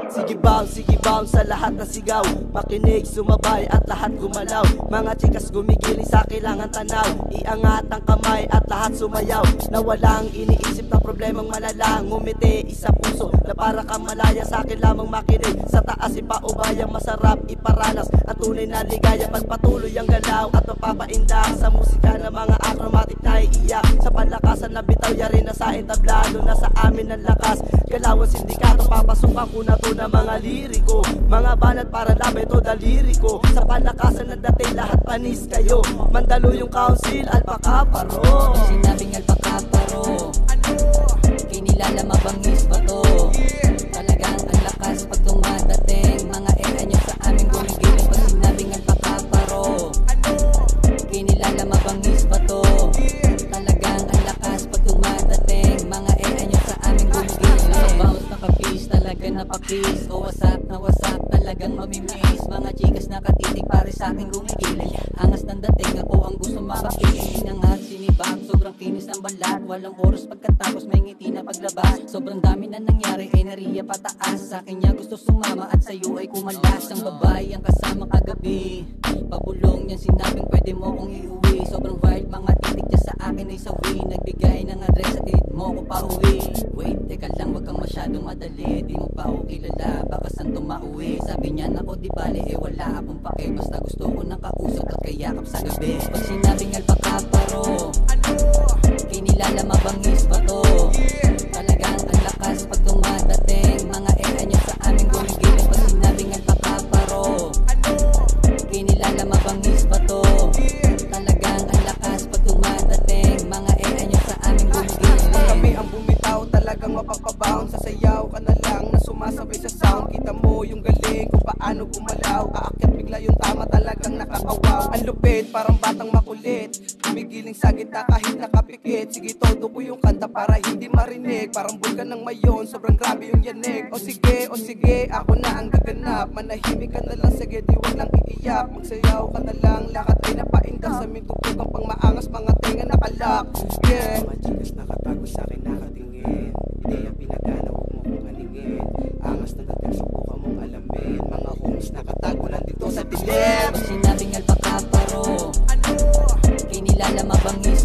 Sige bounce sa lahat na sigaw. Makinig, sumabay at lahat gumalaw. Mga chikas gumigiling sa kailangan tanaw. Iangat ang kamay at lahat sumayaw. Na walang iniisip na problemang malala. Ngumiti isa puso na para kang malaya. Sa akin lamang makinig. Sa taas ipaubayang masarap iparanas. Ang tunay na ligaya pagpatuloy ang galaw. At mapapainda sa musika ng mga acromatic na iiyak. Sa palakasan na bitaw yari na sa entablado. Na sa amin ang lakas. Galawan sindikato papasukan ko na to ng mga liriko. Mga banat para labay to daliriko. Sa palakasan ng dating lahat panis kayo. Mandalo yung council alpakaparo. Sinabing alpakaparo, kinilala mabangis ba to? Talagang ang lakas pag dumadating. Mga nyo sa aming gumigiling. Pag sinabing alpakaparo, kinilala mabangis ba to? Talagang ang lakas pag dumadating. Mga nyo sa aming gumigiling. Nakabounce, nakapis, talaga napapis. O wasap na wasap, talagang mamimiss. Mga chikas nakatitig pare sa aking gumigiling. Angas ng dating, ako ang gusto makapiling. Inangat, sinibak, sobrang kinis ng balat. Walang oras pagkatapos may ngiti na paglabas. Sobrang dami na nangyari, enerhiya pataas. Sa akin niya gusto sumama at sa'yo ay kumalas. Ang babae ang kasama kagabi, pabulong yan sinabing pwede mo kong iuwi. Sobrang wild, mga titig niya sa akin ay sawi. Nagbigay ng address at tinit mo ko pa uwi. Wait, teka lang, wag kang masyadong madali. Di mo pa ako kilala, baka saan tumauwi. Sabi niya nako di bali, wala akong pake. Basta gusto ko nakausap at kayakap sa gabi. Pag sinabing alpakaparo, kinilala mabangis ba to? Talagang ang lakas pag dumadating. Mga nyo sa aming gumigiling. Pag sinabing alpakaparo, kinilala mabangis ba to? Talagang ang lakas pag dumadating. Mga nyo sa aming gumigiling. Kami ang bumitaw, talagang mapapabound. Sasayaw ka na lang na sumasabay sa sound. Kita mo yung galing kung paano gumalaw. Aakyat bigla yung tama, talagang nakakawaw. Ang lupit, parang batang makulit. Gumigiling sa gitna kahit nakapikit. Sige todo ko yung kanta para hindi marinig. Parang bulkan ng mayon, sobrang grabe yung yanig. O sige, ako na ang gaganap. Manahimik ka na lang, sige di wag lang iiyak. Magsayaw ka na lang, lakat ay napaindak. Sa aming tugtugang pang maangas, mga tinga nakalak. Yeah. Mga chikas nakatago sa akin nakatingin. Ideya pinagana, huwag mo kong kaningin. Angas na dating subukan mong alamin. Mga homies nakatago nandito sa dilim. Pag sinabing alpakaparo, kinilala mabangis